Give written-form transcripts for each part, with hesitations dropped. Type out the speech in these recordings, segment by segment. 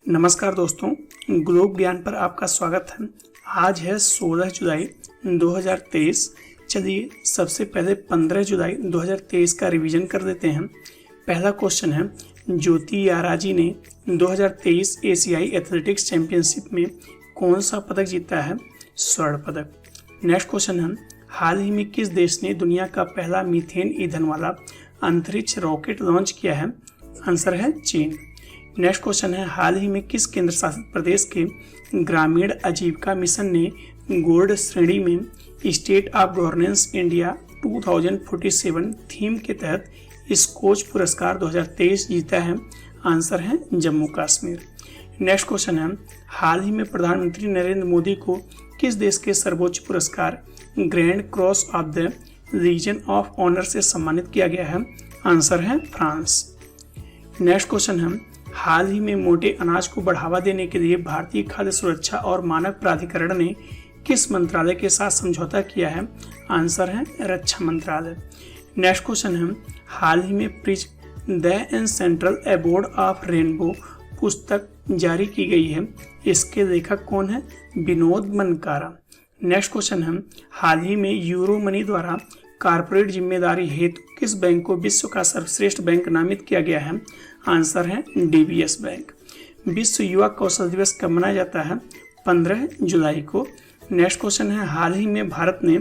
नमस्कार दोस्तों, ग्लोब ज्ञान पर आपका स्वागत है। आज है 16 जुलाई 2023। चलिए सबसे पहले 15 जुलाई 2023 का रिवीजन कर देते हैं। पहला क्वेश्चन है, ज्योति याराजी ने 2023 एशियाई एथलेटिक्स चैंपियनशिप में कौन सा पदक जीता है? स्वर्ण पदक। नेक्स्ट क्वेश्चन है, हाल ही में किस देश ने दुनिया का पहला मीथेन ईंधन वाला अंतरिक्ष रॉकेट लॉन्च किया है? आंसर है चीन। नेक्स्ट क्वेश्चन है, हाल ही में किस केंद्र शासित प्रदेश के ग्रामीण आजीविका मिशन ने गोल्ड श्रेणी में state of governance India 2047 theme के तहत स्कोच पुरस्कार 2023 जीता है? आंसर है जम्मू कश्मीर। नेक्स्ट क्वेश्चन है, हाल ही में प्रधानमंत्री नरेंद्र मोदी को किस देश के सर्वोच्च पुरस्कार grand cross of the legion of honour से सम्मानित किया गया है? आंसर है फ्रांस। नेक्स्ट क्वेश्चन है, हाल ही में मोटे अनाज को बढ़ावा देने के लिए भारतीय खाद्य सुरक्षा और मानक प्राधिकरण ने किस मंत्रालय के साथ समझौता किया है? आंसर है रक्षा मंत्रालय। नेक्स्ट क्वेश्चन है, हाल ही में prize the end central aboard of rainbow पुस्तक जारी की गई है। इसके लेखक कौन है? विनोद बनकारा। नेक्स्ट क्वेश्चन है, हाल ही में यूरो मनी द्वारा कारपोरेट जिम्मेदारी हेतु किस बैंक को विश्व का सर्वश्रेष्ठ बैंक नामित किया गया है? आंसर है डीबीएस बैंक। विश्व युवा कौशल दिवस कब मनाया जाता है? 15 जुलाई को। नेक्स्ट क्वेश्चन है, हाल ही में भारत ने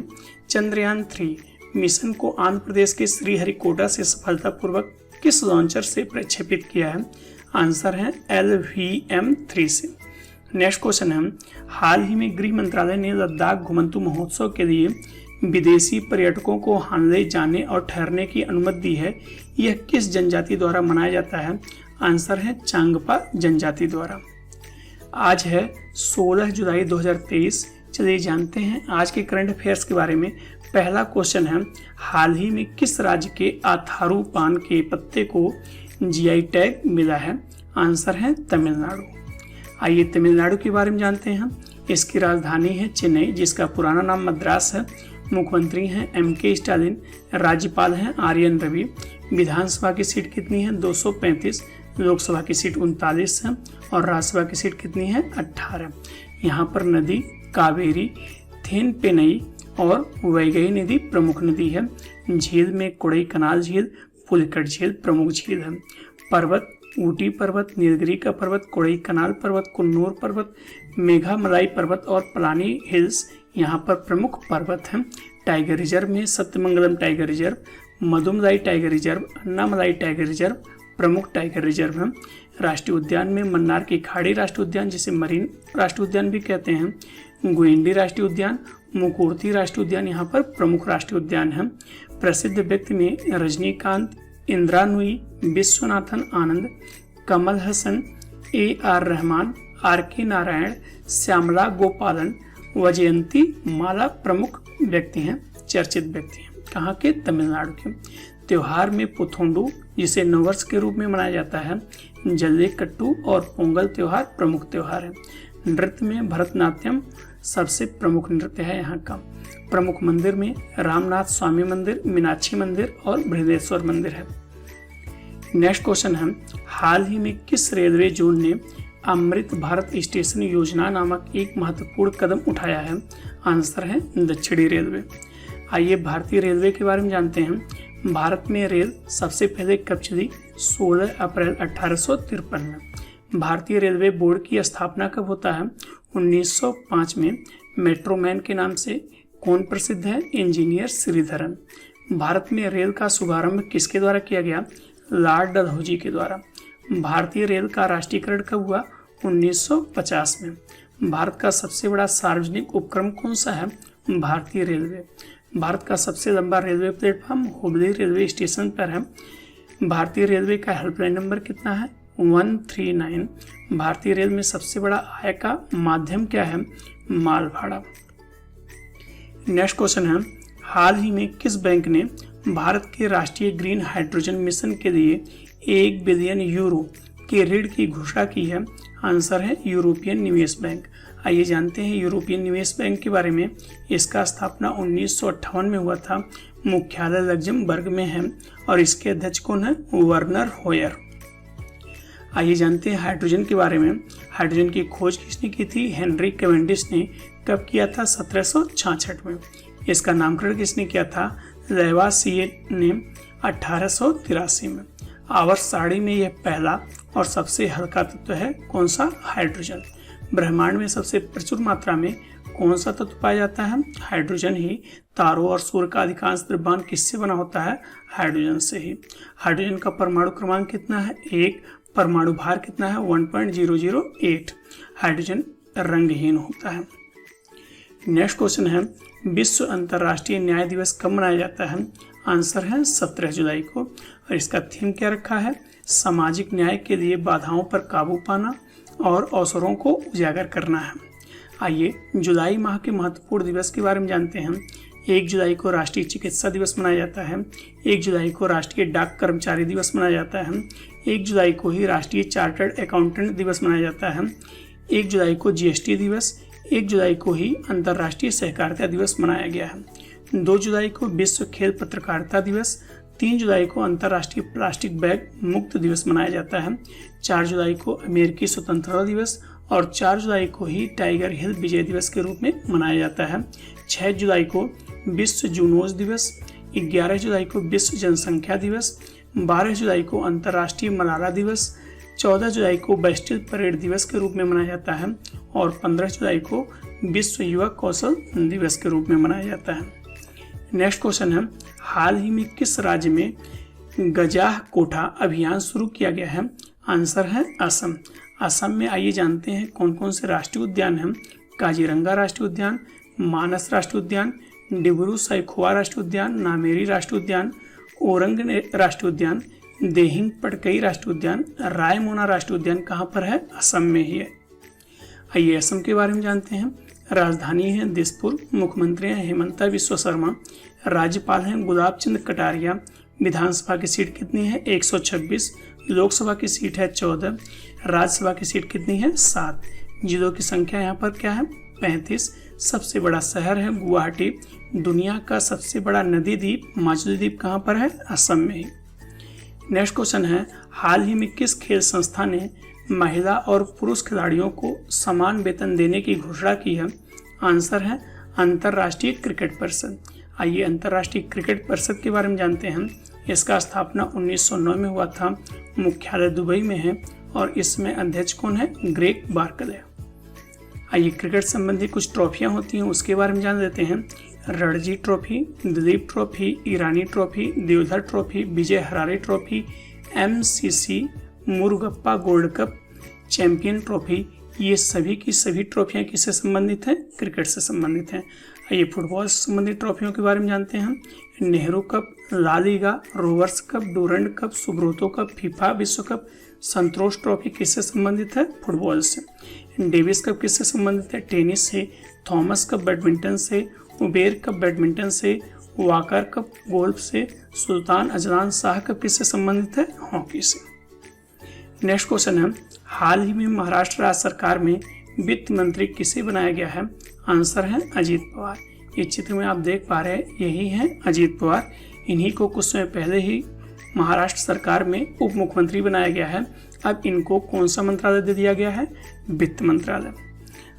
चंद्रयान 3 मिशन को आंध्र प्रदेश के श्रीहरिकोटा से सफलतापूर्वक किस लॉन्चर से प्रक्षेपित किया है? आंसर है LVM-3 से। नेक्स्ट क्वेश्चन है, हाल ही में गृह मंत्रालय ने लद्दाख घुमंतू महोत्सव के लिए विदेशी पर्यटकों को हानले जाने और ठहरने की अनुमति दी है। यह किस जनजाति द्वारा मनाया जाता है? आंसर है चांगपा जनजाति द्वारा। आज है 16 जुलाई 2023। चलिए जानते हैं आज के करंट अफेयर्स के बारे में। पहला क्वेश्चन है, हाल ही में किस राज्य के आथारू पान के पत्ते को जीआई टैग मिला है? आंसर है तमिलनाडु। आइए तमिलनाडु के बारे में जानते हैं। इसकी राजधानी है चेन्नई, जिसका पुराना नाम मद्रास है। मुख्यमंत्री हैं MK स्टालिन। राज्यपाल हैं आर्यन रवि। विधानसभा की सीट कितनी है? 235। लोकसभा की सीट 39 है और राज्यसभा की सीट कितनी है? 18। यहाँ पर नदी कावेरी, थेनपेनई और वैगई नदी प्रमुख नदी है। झील में कोड़ई कनाल झील, पुलिकट झील प्रमुख झील है। पर्वत, ऊटी पर्वत, नीलगिरी का पर्वत, कोड़ई कनाल पर्वत, कुन्नूर पर्वत, मेघामलाई पर्वत और पलानी हिल्स यहाँ पर प्रमुख पर्वत हैं। टाइगर रिजर्व में Sathyamangalam tiger reserve, Mudumalai tiger reserve, Anamalai tiger reserve प्रमुख टाइगर रिजर्व हैं। राष्ट्रीय उद्यान में मन्नार की खाड़ी राष्ट्रीय उद्यान, जिसे मरीन राष्ट्रीय उद्यान भी कहते हैं, गुइंडी राष्ट्रीय उद्यान, मुकुर्ती राष्ट्रीय उद्यान यहाँ पर प्रमुख राष्ट्रीय उद्यान हैं। प्रसिद्ध व्यक्ति में रजनीकांत, इंदिरा नूई, विश्वनाथन आनंद, कमल हसन, AR रहमान, RK नारायण, श्यामला गोपालन, वजयंती माला प्रमुख व्यक्ति हैं, चर्चित व्यक्ति हैं। कहाँ के? तमिलनाडु के। त्योहार में पुथोंडू, जिसे नववर्ष के रूप में मनाया जाता है, जल्लीकट्टू और पोंगल त्योहार प्रमुख त्योहार है। नृत्य में भरतनाट्यम सबसे प्रमुख नृत्य है यहाँ का। प्रमुख मंदिर में रामनाथ स्वामी मंदिर, मीनाक्षी मंदिर और बृहदेश्वर मंदिर है। नेक्स्ट क्वेश्चन है, हाल ही में किस रेलवे जोन ने अमृत भारत स्टेशन योजना नामक एक महत्वपूर्ण कदम उठाया है? आंसर है दक्षिणी रेलवे। आइए भारतीय रेलवे के बारे में जानते हैं। भारत में रेल सबसे पहले कब चली? 16 अप्रैल 1853 में। भारतीय रेलवे बोर्ड की स्थापना कब होता है? 1905 में। मेट्रोमैन के नाम से कौन प्रसिद्ध है? इंजीनियर श्रीधरन। भारत में रेल का शुभारंभ किसके द्वारा किया गया? लॉर्ड डलहौजी के द्वारा। भारतीय रेल का राष्ट्रीयकरण कब हुआ? 1950 में। भारत का सबसे बड़ा सार्वजनिक उपक्रम कौन सा है? भारतीय रेलवे। भारत का सबसे लंबा railway platform Hubli railway station पर है। भारतीय रेलवे का हेल्पलाइन नंबर कितना है? 139। भारतीय रेल में सबसे बड़ा आय का माध्यम क्या है? माल भाड़ा। नेक्स्ट क्वेश्चन है, हाल ही में किस बैंक ने भारत के राष्ट्रीय ग्रीन हाइड्रोजन मिशन के लिए 1 बिलियन यूरो के ऋण की घोषणा की है? आंसर है यूरोपियन निवेश बैंक। आइए जानते हैं यूरोपियन निवेश बैंक के बारे में। इसका स्थापना 1958 में हुआ था। मुख्यालय लग्जमबर्ग में है और इसके अध्यक्ष कौन है? वर्नर होयर। आइए जानते हैं हाइड्रोजन के बारे में। हाइड्रोजन की खोज किसने की थी? हेनरी कैवेंडिश ने। कब किया था? 1766 में। इसका नामकरण किसने किया था? लैवासिए ने 1883 में। आवर्त सारणी में यह पहला और सबसे हल्का तत्व है। कौन सा? हाइड्रोजन। ब्रह्मांड में सबसे प्रचुर मात्रा में कौन सा तत्व पाया जाता है? हाइड्रोजन ही। तारों और सूर्य का अधिकांश द्रव्यमान किससे बना होता है? हाइड्रोजन से ही। हाइड्रोजन का परमाणु क्रमांक कितना है? 1। परमाणु भार कितना है? 1.008। हाइड्रोजन रंगहीन होता है। नेक्स्ट क्वेश्चन है, विश्व अंतर्राष्ट्रीय न्याय दिवस कब मनाया जाता है? आंसर है 17 जुलाई को। और इसका थीम क्या रखा है? सामाजिक न्याय के लिए बाधाओं पर काबू पाना और अवसरों को उजागर करना है। आइए जुलाई माह के महत्वपूर्ण दिवस के बारे में जानते हैं। 1 जुलाई को राष्ट्रीय चिकित्सा दिवस मनाया जाता है। 1 जुलाई को राष्ट्रीय डाक कर्मचारी दिवस मनाया जाता है। 1 जुलाई को ही राष्ट्रीय चार्टर्ड अकाउंटेंट दिवस मनाया जाता है। 1 जुलाई को जीएसटी दिवस। 1 जुलाई को ही अंतर्राष्ट्रीय सहकारिता दिवस मनाया गया है। 2 जुलाई को विश्व खेल पत्रकारिता दिवस। 3 जुलाई को अंतर्राष्ट्रीय प्लास्टिक बैग मुक्त दिवस मनाया जाता है। 4 जुलाई को अमेरिकी स्वतंत्रता दिवस और 4 जुलाई को ही टाइगर हिल विजय दिवस के रूप में मनाया जाता है। 6 जुलाई को विश्व जूनोज दिवस। 11 जुलाई को विश्व जनसंख्या दिवस। 12 जुलाई को अंतर्राष्ट्रीय मलाला दिवस। 14 जुलाई को बेस्टिल परेड दिवस के रूप में मनाया जाता है और 15 जुलाई को विश्व युवा कौशल दिवस के रूप में मनाया जाता है। नेक्स्ट क्वेश्चन है, हाल ही में किस राज्य में गजाह कोठा अभियान शुरू किया गया है? आंसर है असम। असम में आइए जानते हैं कौन कौन से राष्ट्रीय उद्यान हैं। काजीरंगा राष्ट्रीय उद्यान, मानस राष्ट्रीय उद्यान, डिब्रू साइखोवा राष्ट्रीय उद्यान, नामेरी राष्ट्रीय उद्यान, ओरंग राष्ट्रीय उद्यान, देहिंग पटकई राष्ट्रीय उद्यान, रायमोना राष्ट्रीय उद्यान कहाँ पर है? असम में ही है। आइए असम के बारे में जानते हैं। राजधानी है दिसपुर। मुख्यमंत्री हैं हेमंता बिस्वा शर्मा। राज्यपाल हैं गुलाब चंद कटारिया। विधानसभा की सीट कितनी है? 126। लोकसभा की सीट है 14। राज्यसभा की सीट कितनी है? 7। जिलों की संख्या यहाँ पर क्या है? 35। सबसे बड़ा शहर है गुवाहाटी। दुनिया का सबसे बड़ा नदी द्वीप माजुली द्वीप कहाँ पर है? असम में ही। नेक्स्ट क्वेश्चन है, हाल ही में किस खेल संस्था ने महिला और पुरुष खिलाड़ियों को समान वेतन देने की घोषणा की है? आंसर है अंतर्राष्ट्रीय क्रिकेट परिषद। आइए अंतर्राष्ट्रीय क्रिकेट परिषद के बारे में जानते हैं। इसका स्थापना 1909 में हुआ था। मुख्यालय दुबई में है और इसमें अध्यक्ष कौन है? Greg Barclay. आइए क्रिकेट संबंधी कुछ ट्रॉफियां होती हैं उसके बारे में जान लेते हैं। Ranji trophy, Duleep trophy, Irani trophy, Deodhar trophy, Vijay Hazare trophy, MCC Murugappa gold cup, champion trophy, ये सभी की सभी ट्रॉफियां किससे संबंधित हैं? क्रिकेट से संबंधित हैं। आइए फुटबॉल से संबंधित ट्रॉफियों के बारे में जानते हैं। Nehru cup, La Liga, rovers cup, Durand cup, Subroto cup, FIFA विश्व कप, संतोष ट्रॉफी किससे संबंधित है? फुटबॉल से। डेविस कप किससे संबंधित है? टेनिस से। थॉमस कप बैडमिंटन से। उबेर कप बैडमिंटन से। वाकर कप गोल्फ से। सुल्तान अजलान शाह कप किससे संबंधित है? हॉकी से। नेक्स्ट क्वेश्चन है, हाल ही में महाराष्ट्र राज्य सरकार में वित्त मंत्री किसे बनाया गया है? आंसर है अजीत पवार। ये चित्र में आप देख पा रहे हैं यही है अजीत पवार। इन्हीं को कुछ समय पहले ही महाराष्ट्र सरकार में उप मुख्यमंत्री बनाया गया है। अब इनको कौन सा मंत्रालय दे दिया गया है? वित्त मंत्रालय।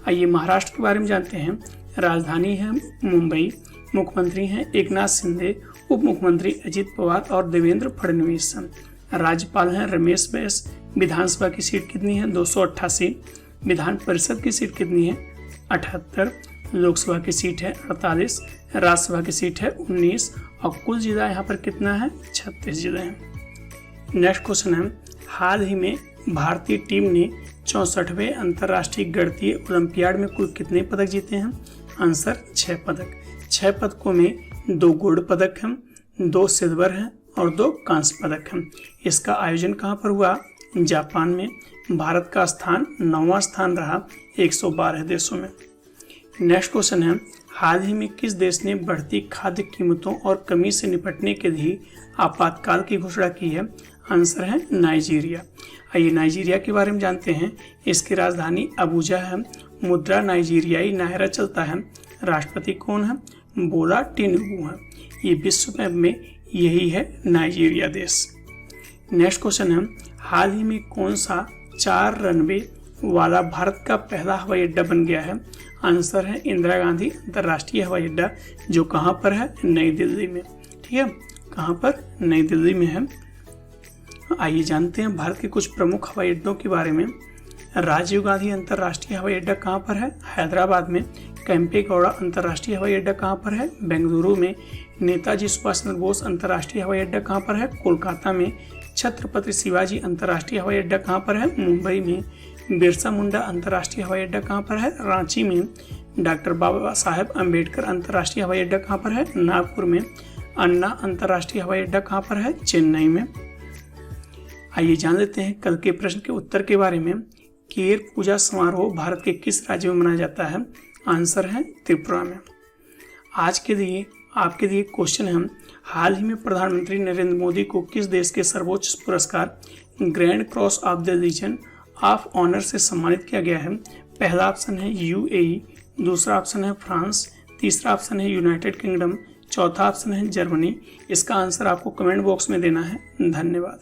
आइए महाराष्ट्र के बारे में जानते हैं। राजधानी है मुंबई। मुख्यमंत्री हैं एकनाथ शिंदे। उप मुख्यमंत्री अजीत पवार और देवेंद्र फडणवीस। राज्यपाल हैं रमेश बैस। विधानसभा की सीट कितनी है? 288। विधान परिषद की सीट कितनी है? 78। लोकसभा की सीट है 48। राज्यसभा की सीट है 19 और कुल जिला यहाँ पर कितना है? 36 जिले हैं। नेक्स्ट क्वेश्चन है, हाल ही में भारतीय टीम ने 64वें अंतर्राष्ट्रीय गणितीय ओलंपियाड में कुल कितने पदक जीते हैं? आंसर 6 पदक। 6 पदकों में 2 गोल्ड पदक हैं, 2 सिल्वर हैं और 2 कांस्य पदक हैं। इसका आयोजन कहाँ पर हुआ? जापान में। भारत का स्थान 9वां स्थान रहा 112 देशों में। नेक्स्ट क्वेश्चन है, हाल ही में किस देश ने बढ़ती खाद्य कीमतों और कमी से निपटने के लिए आपातकाल की घोषणा की है? आंसर है नाइजीरिया। आइए नाइजीरिया के बारे में जानते हैं। इसकी राजधानी अबूजा है। मुद्रा नाइजीरियाई नायरा चलता है। राष्ट्रपति कौन है? बोला टिनुबू है। ये विश्व मैप में यही है नाइजीरिया देश। नेक्स्ट क्वेश्चन है, हाल ही में कौन सा 4 रनवे वाला भारत का पहला हवाई अड्डा बन गया है? आंसर है इंदिरा गांधी अंतर्राष्ट्रीय हवाई अड्डा, जो कहाँ पर है? नई दिल्ली में। ठीक है, कहाँ पर? नई दिल्ली में है। आइए जानते हैं भारत के कुछ प्रमुख हवाई अड्डों के बारे में। राजीव गांधी अंतर्राष्ट्रीय हवाई अड्डा कहाँ पर है? हैदराबाद में। केम्पेगौड़ा अंतर्राष्ट्रीय हवाई अड्डा कहाँ पर है? बेंगलुरु में। नेताजी सुभाष चंद्र बोस अंतर्राष्ट्रीय हवाई अड्डा कहाँ पर है? कोलकाता में। छत्रपति शिवाजी अंतर्राष्ट्रीय हवाई अड्डा कहाँ पर है? मुंबई में। बिरसा मुंडा अंतर्राष्ट्रीय हवाई अड्डा कहाँ पर है? रांची में। डॉक्टर बाबा साहेब अम्बेडकर अंतर्राष्ट्रीय हवाई अड्डा कहाँ पर है? नागपुर में। अन्ना अंतर्राष्ट्रीय हवाई अड्डा कहाँ पर है? चेन्नई में। आइए जान लेते हैं कल के प्रश्न के उत्तर के बारे में। केर पूजा समारोह भारत के किस राज्य में मनाया जाता है? आंसर है त्रिपुरा में। आज के लिए आपके लिए क्वेश्चन है, हाल ही में प्रधानमंत्री नरेंद्र मोदी को किस देश के सर्वोच्च पुरस्कार grand cross of the legion of honour से सम्मानित किया गया है? पहला ऑप्शन है यूएई, दूसरा ऑप्शन है फ्रांस, तीसरा ऑप्शन है यूनाइटेड किंगडम, चौथा ऑप्शन है जर्मनी। इसका आंसर आपको कमेंट बॉक्स में देना है। धन्यवाद।